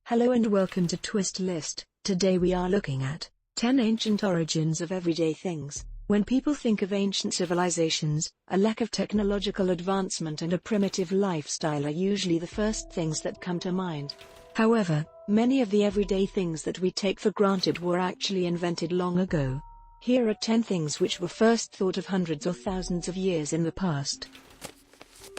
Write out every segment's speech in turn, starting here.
Hello and welcome to Twist List. Today we are looking at 10 ancient origins of everyday things. When people think of ancient civilizations, a lack of technological advancement and a primitive lifestyle are usually the first things that come to mind. However, many of the everyday things that we take for granted were actually invented long ago. Here are 10 things which were first thought of hundreds or thousands of years in the past.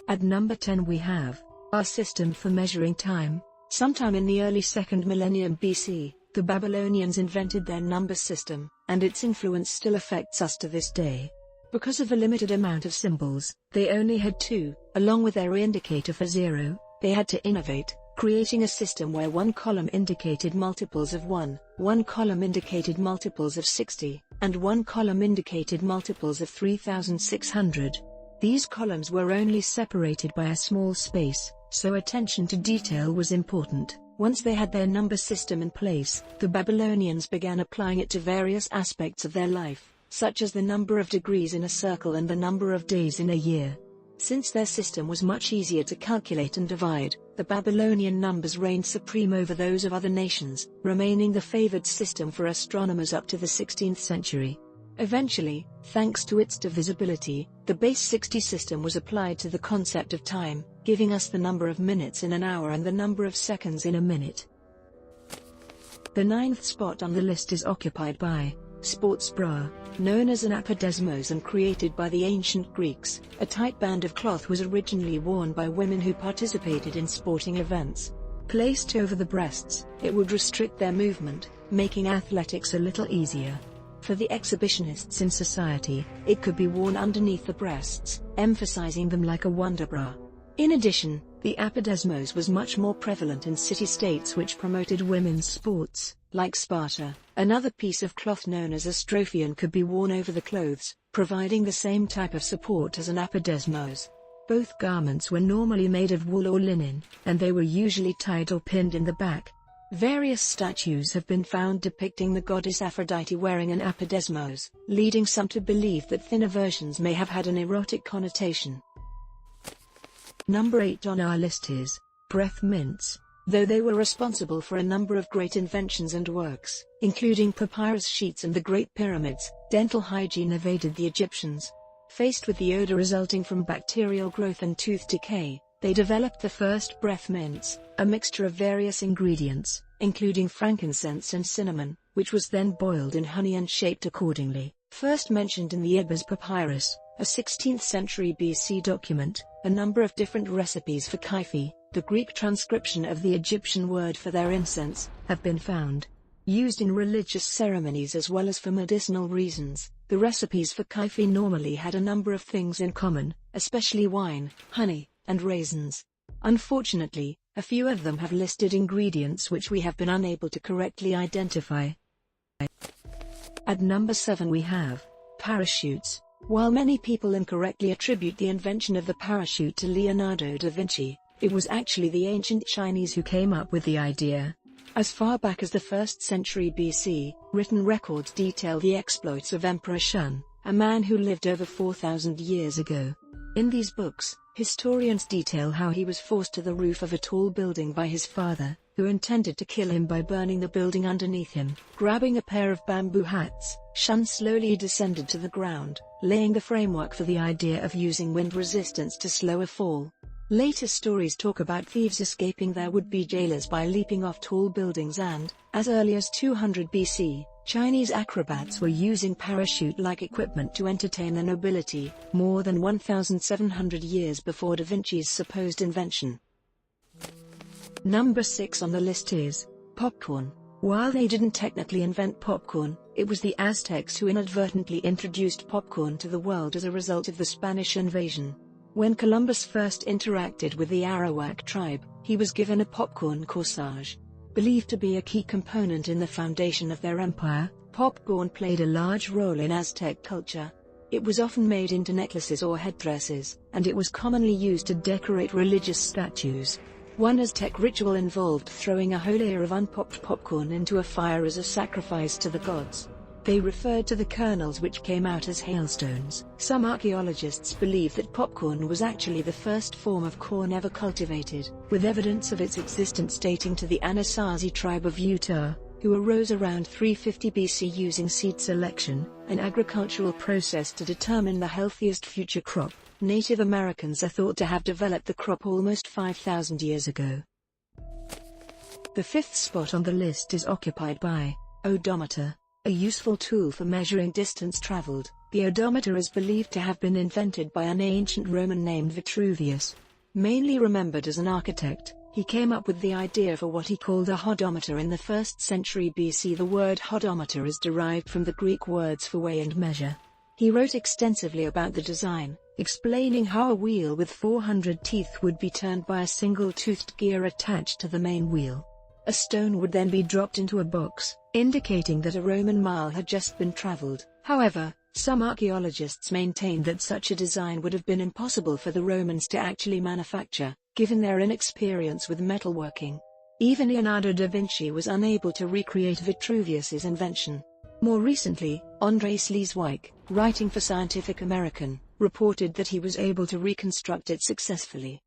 At number 10 we have our system for measuring time. Sometime in the early 2nd millennium BC, the Babylonians invented their number system, and its influence still affects us to this day. Because of a limited amount of symbols, they only had 2, along with their indicator for 0, they had to innovate, creating a system where one column indicated multiples of 1, one column indicated multiples of 60, and one column indicated multiples of 3600. These columns were only separated by a small space, so attention to detail was important. Once they had their number system in place, the Babylonians began applying it to various aspects of their life, such as the number of degrees in a circle and the number of days in a year. Since their system was much easier to calculate and divide, the Babylonian numbers reigned supreme over those of other nations, remaining the favored system for astronomers up to the 16th century. Eventually, thanks to its divisibility, the base 60 system was applied to the concept of time, giving us the number of minutes in an hour and the number of seconds in a minute. The 9th spot on the list is occupied by sports bra, known as an apodesmos and created by the ancient Greeks. A tight band of cloth was originally worn by women who participated in sporting events. Placed over the breasts, it would restrict their movement, making athletics a little easier. For the exhibitionists in society, it could be worn underneath the breasts, emphasizing them like a wonder bra. In addition, the apodesmos was much more prevalent in city-states which promoted women's sports, like Sparta. Another piece of cloth known as a strophion could be worn over the clothes, providing the same type of support as an apodesmos. Both garments were normally made of wool or linen, and they were usually tied or pinned in the back. Various statues have been found depicting the goddess Aphrodite wearing an apodesmos, leading some to believe that thinner versions may have had an erotic connotation. Number 8 on our list is breath mints. Though they were responsible for a number of great inventions and works, including papyrus sheets and the Great Pyramids, dental hygiene evaded the Egyptians. Faced with the odor resulting from bacterial growth and tooth decay, they developed the first breath mints, a mixture of various ingredients, including frankincense and cinnamon, which was then boiled in honey and shaped accordingly. First mentioned in the Ibis Papyrus, a 16th century BC document, a number of different recipes for kaifi, the Greek transcription of the Egyptian word for their incense, have been found. Used in religious ceremonies as well as for medicinal reasons, the recipes for kaifi normally had a number of things in common, especially wine, honey, and raisins. Unfortunately, a few of them have listed ingredients which we have been unable to correctly identify. At number 7 we have parachutes. While many people incorrectly attribute the invention of the parachute to Leonardo da Vinci, it was actually the ancient Chinese who came up with the idea. As far back as the 1st century BC, written records detail the exploits of Emperor Shun, a man who lived over 4,000 years ago. In these books, historians detail how he was forced to the roof of a tall building by his father, who intended to kill him by burning the building underneath him. Grabbing a pair of bamboo hats, Shun slowly descended to the ground, laying the framework for the idea of using wind resistance to slow a fall. Later stories talk about thieves escaping their would-be jailers by leaping off tall buildings and, as early as 200 BC, Chinese acrobats were using parachute-like equipment to entertain the nobility, more than 1,700 years before Da Vinci's supposed invention. Number 6 on the list is popcorn. While they didn't technically invent popcorn, it was the Aztecs who inadvertently introduced popcorn to the world as a result of the Spanish invasion. When Columbus first interacted with the Arawak tribe, he was given a popcorn corsage. Believed to be a key component in the foundation of their empire, popcorn played a large role in Aztec culture. It was often made into necklaces or headdresses, and it was commonly used to decorate religious statues. One Aztec ritual involved throwing a whole ear of unpopped popcorn into a fire as a sacrifice to the gods. They referred to the kernels which came out as hailstones. Some archaeologists believe that popcorn was actually the first form of corn ever cultivated, with evidence of its existence dating to the Anasazi tribe of Utah, who arose around 350 BC using seed selection, an agricultural process to determine the healthiest future crop. Native Americans are thought to have developed the crop almost 5,000 years ago. The fifth spot on the list is occupied by odometer, a useful tool for measuring distance traveled. The odometer is believed to have been invented by an ancient Roman named Vitruvius. Mainly remembered as an architect, he came up with the idea for what he called a hodometer in the 1st century BC. The word hodometer is derived from the Greek words for weigh and measure. He wrote extensively about the design, explaining how a wheel with 400 teeth would be turned by a single-toothed gear attached to the main wheel. A stone would then be dropped into a box, indicating that a Roman mile had just been traveled. However, some archaeologists maintain that such a design would have been impossible for the Romans to actually manufacture, given their inexperience with metalworking. Even Leonardo da Vinci was unable to recreate Vitruvius's invention. More recently, Andrei Sleeswijk, writing for Scientific American, reported that he was able to reconstruct it successfully.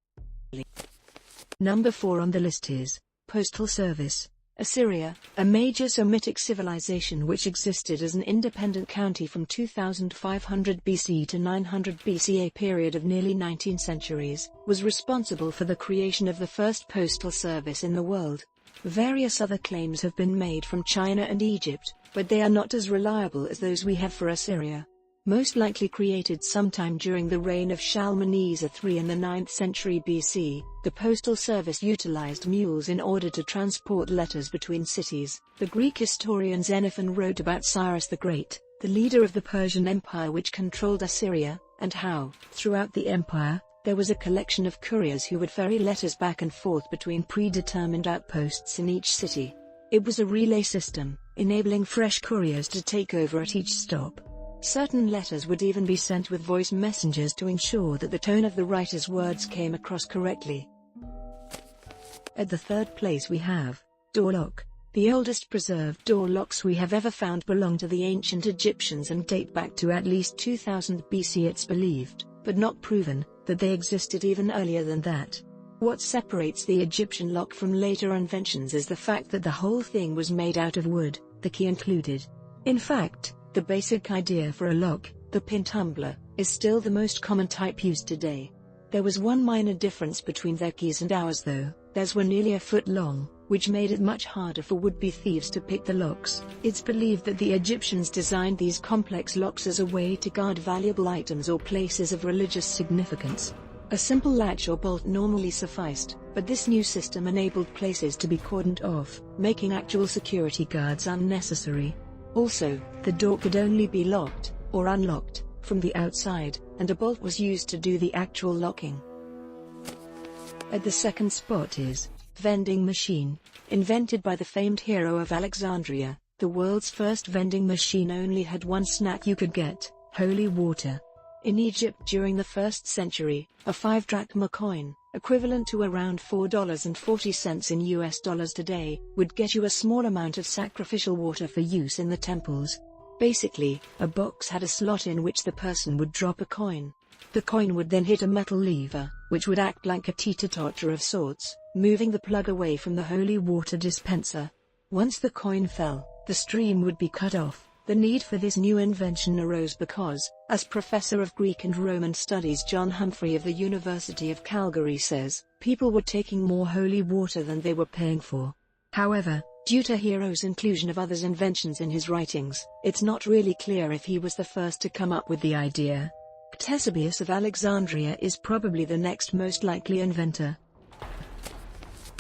Number 4 on the list is Postal Service. Assyria, a major Semitic civilization which existed as an independent county from 2500 BC to 900 BC, a period of nearly 19 centuries, was responsible for the creation of the first postal service in the world. Various other claims have been made from China and Egypt, but they are not as reliable as those we have for Assyria. Most likely created sometime during the reign of Shalmaneser III in the 9th century BC, the postal service utilized mules in order to transport letters between cities. The Greek historian Xenophon wrote about Cyrus the Great, the leader of the Persian Empire which controlled Assyria, and how, throughout the empire, there was a collection of couriers who would ferry letters back and forth between predetermined outposts in each city. It was a relay system, enabling fresh couriers to take over at each stop. Certain letters would even be sent with voice messengers to ensure that the tone of the writer's words came across correctly. At the third place we have door lock. The oldest preserved door locks we have ever found belong to the ancient Egyptians and date back to at least 2000 BC. It's believed, but not proven, that they existed even earlier than that. What separates the Egyptian lock from later inventions is the fact that the whole thing was made out of wood, the key included. In fact, the basic idea for a lock, the pin tumbler, is still the most common type used today. There was one minor difference between their keys and ours though. Theirs were nearly a foot long, which made it much harder for would-be thieves to pick the locks. It's believed that the Egyptians designed these complex locks as a way to guard valuable items or places of religious significance. A simple latch or bolt normally sufficed, but this new system enabled places to be cordoned off, making actual security guards unnecessary. Also, the door could only be locked, or unlocked, from the outside, and a bolt was used to do the actual locking. At the second spot is vending machine. Invented by the famed hero of Alexandria, the world's first vending machine only had one snack you could get: holy water. In Egypt during the 1st century, a 5 drachma coin, equivalent to around $4.40 in US dollars today, would get you a small amount of sacrificial water for use in the temples. Basically, a box had a slot in which the person would drop a coin. The coin would then hit a metal lever, which would act like a teeter-totter of sorts, moving the plug away from the holy water dispenser. Once the coin fell, the stream would be cut off. The need for this new invention arose because, as Professor of Greek and Roman Studies John Humphrey of the University of Calgary says, people were taking more holy water than they were paying for. However, due to Hero's inclusion of others' inventions in his writings, it's not really clear if he was the first to come up with the idea. Ctesibius of Alexandria is probably the next most likely inventor.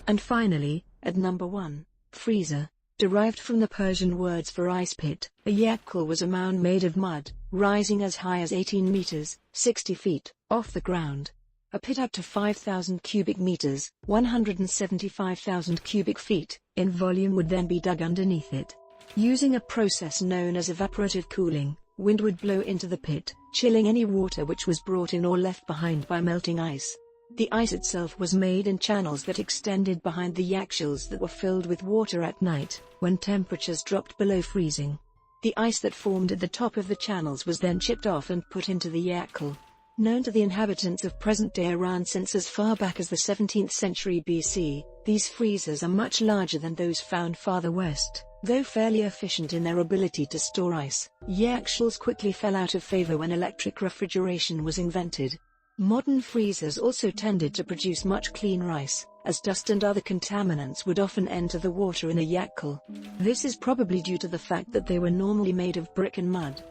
And finally, at number 1, freezer. Derived from the Persian words for ice pit, a yakul was a mound made of mud, rising as high as 18 meters, 60 feet, off the ground. A pit up to 5,000 cubic meters, 175,000 cubic feet, in volume would then be dug underneath it. Using a process known as evaporative cooling, wind would blow into the pit, chilling any water which was brought in or left behind by melting ice. The ice itself was made in channels that extended behind the yakshils that were filled with water at night, when temperatures dropped below freezing. The ice that formed at the top of the channels was then chipped off and put into the Yakel. Known to the inhabitants of present-day Iran since as far back as the 17th century BC, these freezers are much larger than those found farther west. Though fairly efficient in their ability to store ice, Yakels quickly fell out of favor when electric refrigeration was invented. Modern freezers also tended to produce much cleaner ice, as dust and other contaminants would often enter the water in a Yakel. This is probably due to the fact that they were normally made of brick and mud.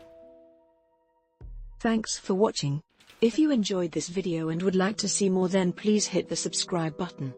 Thanks for watching. If you enjoyed this video and would like to see more, then please hit the subscribe button.